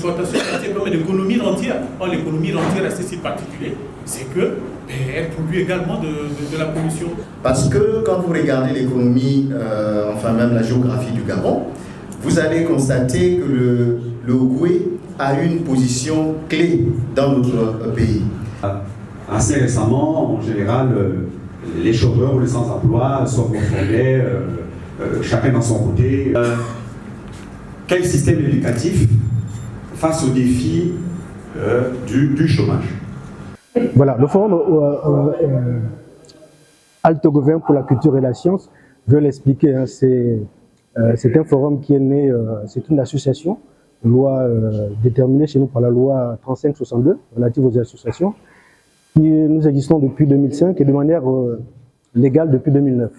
l'exploitation comme l'économie rentière. Or, l'économie rentière a ceci de particulier, c'est qu'elle produit également de la pollution. Parce que quand vous regardez l'économie, enfin même la géographie du Gabon, vous allez constater que le Ogooué a une position clé dans notre pays. Assez récemment, en général, les chômeurs ou les sans-emploi sont confondés, chacun dans son côté. Quel système éducatif face au défi du chômage? Voilà, le forum Alto Gouvernement pour la culture et la science, je vais l'expliquer, hein, c'est un forum qui est né, c'est une association, loi déterminée chez nous par la loi 3562 relative aux associations, qui nous existons depuis 2005 et de manière légale depuis 2009.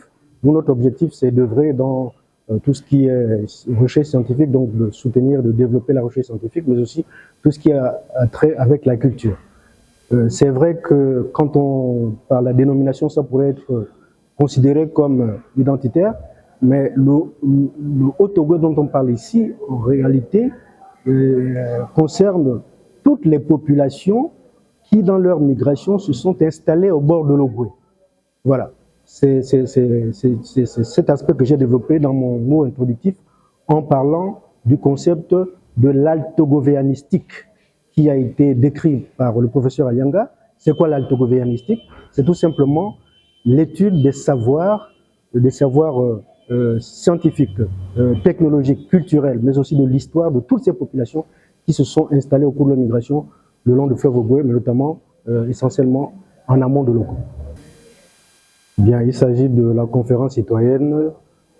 Nous, notre objectif, c'est d'œuvrer dans tout ce qui est recherche scientifique, donc de soutenir, de développer la recherche scientifique, mais aussi tout ce qui a trait avec la culture. C'est vrai que quand on parle de la dénomination, ça pourrait être considéré comme identitaire, mais le Haut-Ogooué dont on parle ici, en réalité, concerne toutes les populations qui, dans leur migration, se sont installées au bord de l'Ogooué. Voilà. C'est cet aspect que j'ai développé dans mon mot introductif en parlant du concept de l'altogouvernistique qui a été décrit par le professeur Alianga. C'est quoi l'altogouvernistique? C'est tout simplement l'étude des savoirs scientifiques, technologiques, culturels, mais aussi de l'histoire de toutes ces populations qui se sont installées au cours de la migration le long du fleuve Ogooué, mais notamment essentiellement en amont de l'Ogooué. Bien, il s'agit de la conférence citoyenne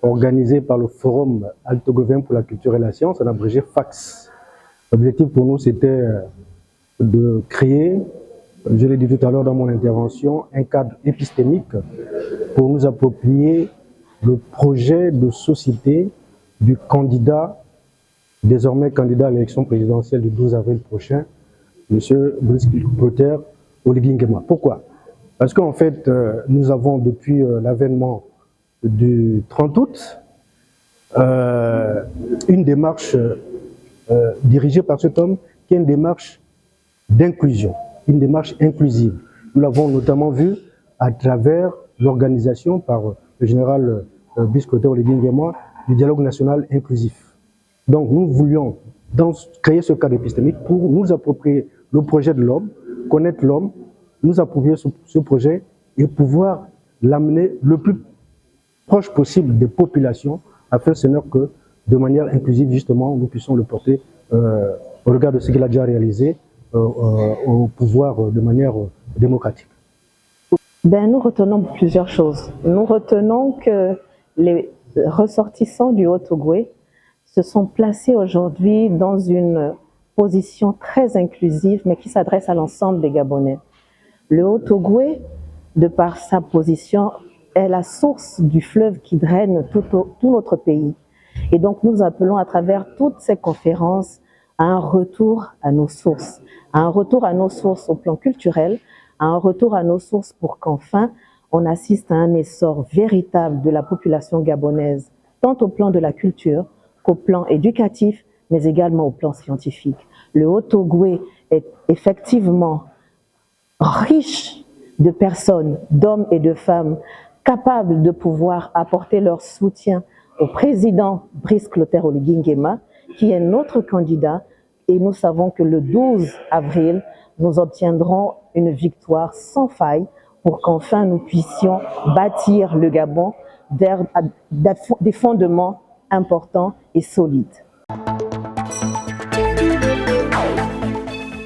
organisée par le Forum Alto Gouvernement pour la culture et la science, en abrégé FACS. L'objectif pour nous, c'était de créer, je l'ai dit tout à l'heure dans mon intervention, un cadre épistémique pour nous approprier le projet de société du candidat, désormais candidat à l'élection présidentielle du 12 avril prochain, M. Brice Clotaire Oligui Nguema. Pourquoi? Parce qu'en fait, nous avons depuis l'avènement du 30 août une démarche dirigée par cet homme qui est une démarche d'inclusion, une démarche inclusive. Nous l'avons notamment vu à travers l'organisation par le général Brice Clotaire Oligui Nguema du dialogue national inclusif. Donc nous voulions créer ce cadre épistémique pour nous approprier le projet de l'homme, connaître l'homme, nous approprier ce projet et pouvoir l'amener le plus proche possible des populations afin que de manière inclusive, justement, nous puissions le porter au regard de ce qu'il a déjà réalisé au pouvoir de manière démocratique. Nous retenons plusieurs choses. Nous retenons que les ressortissants du Haut-Ogooué se sont placés aujourd'hui dans une position très inclusive, mais qui s'adresse à l'ensemble des Gabonais. Le Haut-Ogooué, de par sa position, est la source du fleuve qui draine tout notre pays. Et donc nous appelons à travers toutes ces conférences à un retour à nos sources, au plan culturel, à un retour à nos sources pour qu'enfin on assiste à un essor véritable de la population gabonaise, tant au plan de la culture qu'au plan éducatif, mais également au plan scientifique. Le Haut-Ogooué est effectivement riche de personnes, d'hommes et de femmes, capables de pouvoir apporter leur soutien au président Brice Clotaire Oligui Nguema, qui est notre candidat, et nous savons que le 12 avril, nous obtiendrons une victoire sans faille pour qu'enfin nous puissions bâtir le Gabon des fondements importants et solides.